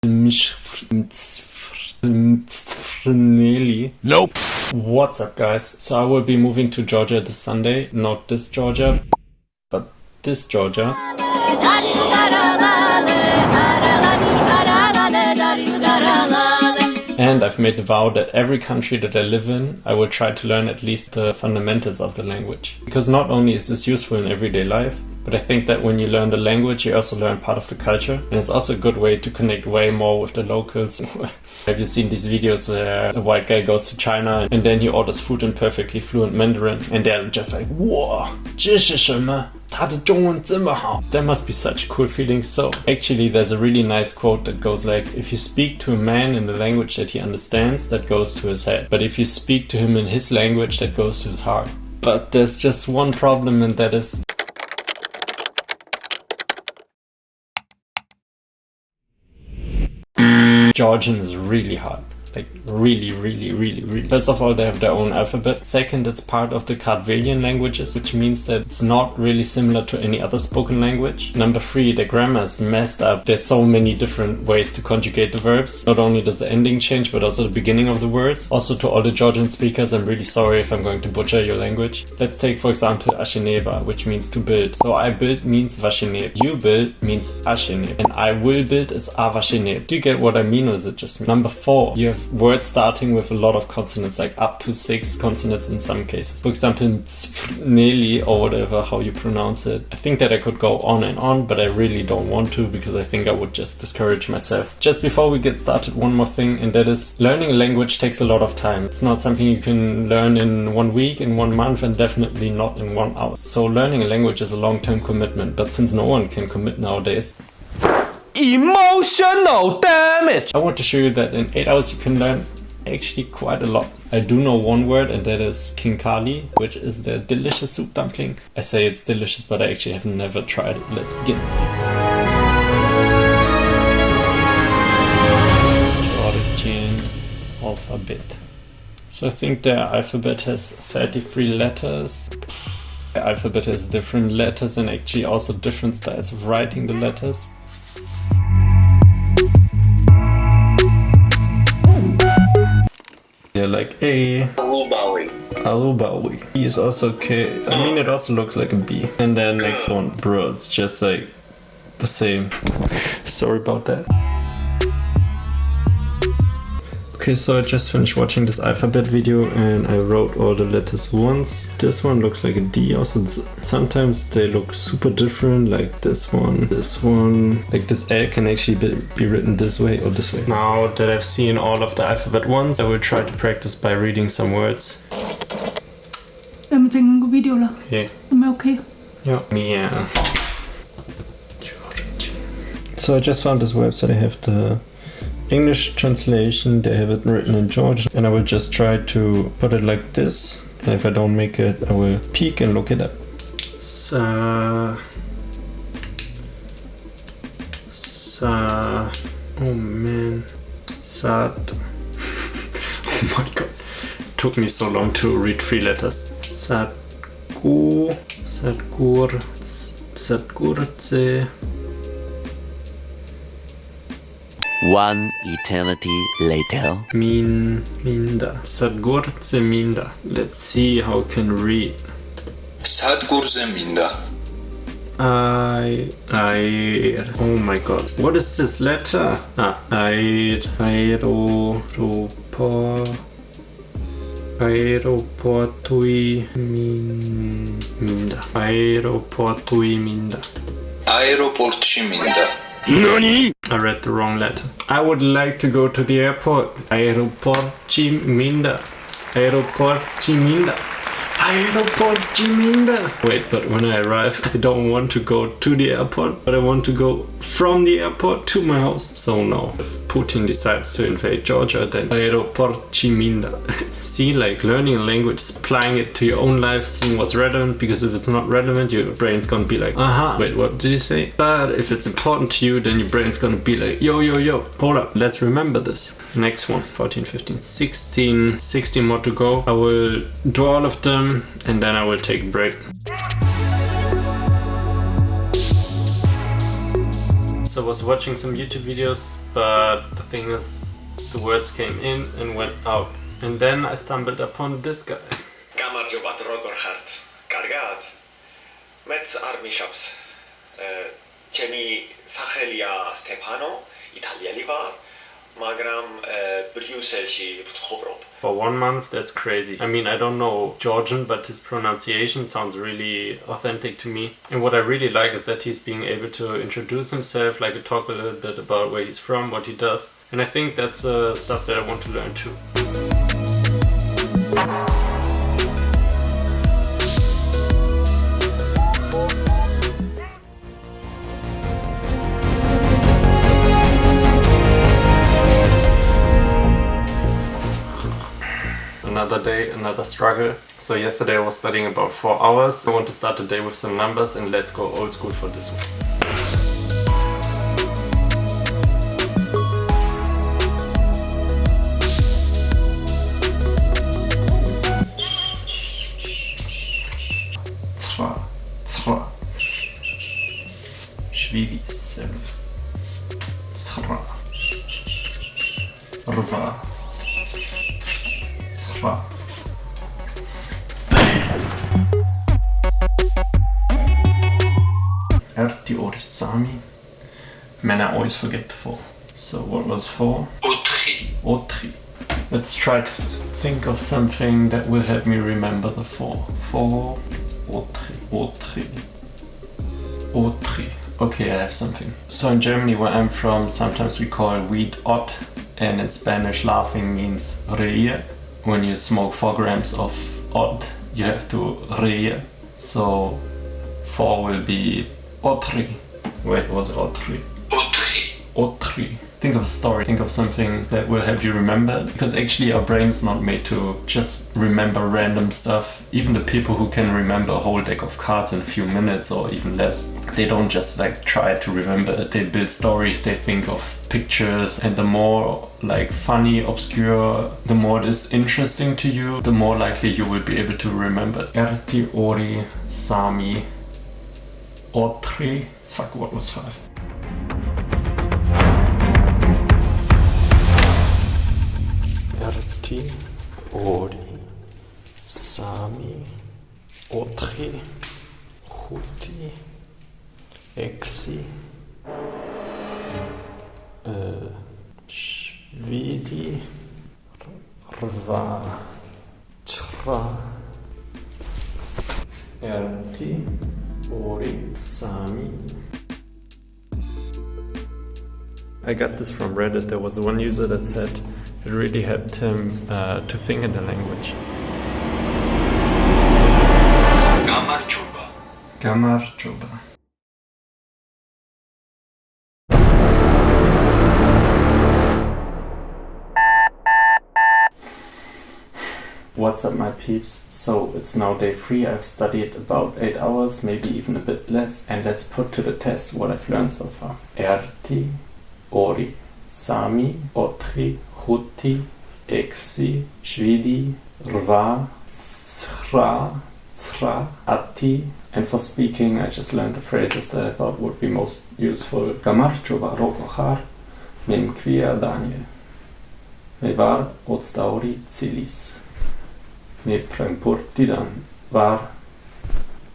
Nope. What's up, guys? So I will be moving to Georgia this Sunday. Not this Georgia, but this Georgia. And I've made the vow that every country that I live in, I will try to learn at least the fundamentals of the language. Because not only is this useful in everyday life, but I think that when you learn the language, you also learn part of the culture. And it's also a good way to connect way more with the locals. Have you seen these videos where a white guy goes to China and then he orders food in perfectly fluent Mandarin and they're just like, "Wow, 这是什么? 他的中文这么好." That must be such a cool feeling. So actually there's a really nice quote that goes like, if you speak to a man in the language that he understands, that goes to his head. But if you speak to him in his language, that goes to his heart. But there's just one problem, and that is Georgian is really hard. Like really. First of all, they have their own alphabet. Second, it's part of the Kartvelian languages, which means that it's not really similar to any other spoken language. Number 3, the grammar is messed up. There's so many different ways to conjugate the verbs. Not only does the ending change, but also the beginning of the words. Also, to all the Georgian speakers, I'm really sorry if I'm going to butcher your language. Let's take, for example, Asheneba, which means to build. So I build means Vasheneb. You build means Asheneb. And I will build is Avasheneb. Do you get what I mean, or is it just me? Number 4, you have words starting with a lot of consonants, like up to 6 consonants in some cases. For example, Nelly, or whatever, how you pronounce it. I think that I could go on and on, but I really don't want to, because I think I would just discourage myself. Just before we get started, one more thing, and that is learning a language takes a lot of time. It's not something you can learn in 1 week, in 1 month, and definitely not in 1 hour. So learning a language is a long-term commitment, but since no one can commit nowadays, emotional damage! I want to show you that in 8 hours you can learn actually quite a lot. I do know one word, and that is kinkali, which is the delicious soup dumpling. I say it's delicious, but I actually have never tried it. Let's begin. Georgian alphabet. So I think the alphabet has 33 letters. The alphabet has different letters and actually also different styles of writing the letters. Yeah, like A. Alubawi. B is also K. I mean, it also looks like a B. And then next one, bro, it's just like the same. Sorry about that. Okay, so I just finished watching this alphabet video and I wrote all the letters once. This one looks like a D also. Sometimes they look super different, like this one. Like this L can actually be written this way or this way. Now that I've seen all of the alphabet once, I will try to practice by reading some words. Em dừng video là. Yeah. Am I okay? Yeah. So I just found this website. I have the English translation, they have it written in Georgian, and I will just try to put it like this, and if I don't make it, I will peek and look it up. Oh man, sad. Oh my god, it took me so long to read 3 letters. Sadgurce. 1 eternity later. Minda. Sadgurce minda. Let's see how I can read. Sadgurce minda. Oh my god. What is this letter? Aeroportui minda. Aeroportui minda. Aeroportში minda. Nani? I read the wrong letter. I would like to go to the airport. Aeroportში minda. Aeroportში minda. Aeroportში minda. Wait, but when I arrive, I don't want to go to the airport, but I want to go from the airport to my house. So no, if Putin decides to invade Georgia, then Aeroportში minda. See, like learning a language, applying it to your own life, seeing what's relevant, because if it's not relevant, your brain's gonna be like, wait, what did he say? But if it's important to you, then your brain's gonna be like, yo, hold up, let's remember this. Next one, 14, 15, 16 more to go. I will do all of them and then I will take a break. So I was watching some YouTube videos, but the thing is, the words came in and went out. And then I stumbled upon this guy. გამარჯობა როგორ ხართ? კარგად? მეც არ მიშავს. ჩემი სახელია სტეფანო, იტალიელი ვარ, მაგრამ ბრიუსელში ვცხოვრობ. For 1 month, that's crazy. I mean, I don't know Georgian, but his pronunciation sounds really authentic to me. And what I really like is that he's being able to introduce himself, like talk a little bit about where he's from, what he does. And I think that's stuff that I want to learn too. Another day, another struggle. So yesterday I was studying about 4 hours. I want to start the day with some numbers, and let's go old school for this one. Shvidi 7. Tsra. Rva. Erti or Sami. Man, I always forget the 4. So what was 4? Otri. Let's try to think of something that will help me remember the 4. 4. Otri. Okay, I have something. So in Germany, where I'm from, sometimes we call weed ot, and in Spanish, laughing means reír. When you smoke 4 grams of odd, you have to reír. So 4 will be otri. Wait, was it otri? Otri. Think of a story, think of something that will help you remember, because actually our brain's not made to just remember random stuff. Even the people who can remember a whole deck of cards in a few minutes or even less, they don't just like try to remember it. They build stories, they think of pictures, and the more like funny, obscure, the more it is interesting to you, the more likely you will be able to remember. Erti, ori, sami, otri. Fuck, what was 5? Erti, ori, sami, otri, huti, exi, shvidi, rva, tra, erti, ori, sami. I got this from Reddit. There was one user that said it really helped him to think in the language. Gamarjoba. What's up, my peeps? So it's now day 3. I've studied about 8 hours, maybe even a bit less, and let's put to the test what I've learned so far. Erti, ori, sami, otri, huti, exi, shvidi, rva, tsra, ati. And for speaking, I just learned the phrases that I thought would be most useful. Gamarjoba rokochar, mim quia Daniel. Me var odstauri cilis. Me prempurti dan var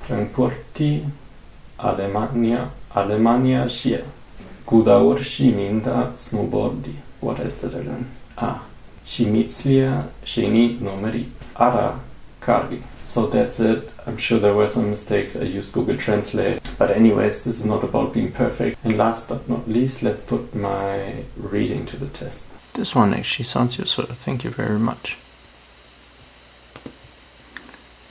prempurti Alemania shia. Kudaur shiminda snowboardi. What else did I learn? Shimitslia sheni numeri. Ara kargi. So that's it. I'm sure there were some mistakes. I used Google Translate. But anyways, this is not about being perfect. And last but not least, let's put my reading to the test. This one actually sounds useful. Thank you very much.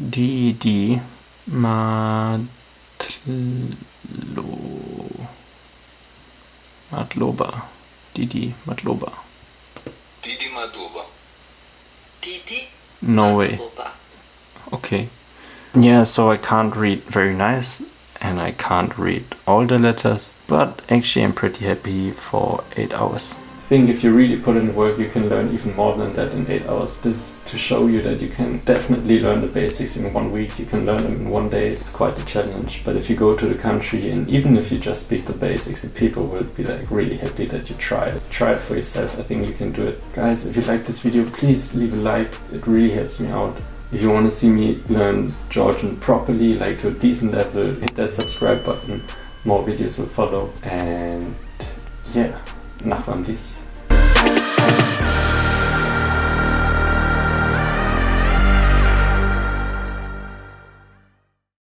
Didi Matloba. Didi Matloba. Didi Matloba. Didi No way. Okay. Yeah, so I can't read very nice and I can't read all the letters, but actually I'm pretty happy for 8 hours. think if you really put in work, you can learn even more than that in 8 hours. This is to show you that you can definitely learn the basics in 1 week. You can learn them in 1 day. It's quite a challenge. But if you go to the country and even if you just speak the basics, the people will be like really happy that you try it. Try it for yourself. I think you can do it. Guys, if you like this video, please leave a like. It really helps me out. If you want to see me learn Georgian properly, like to a decent level, hit that subscribe button. More videos will follow. And yeah, nachram dies.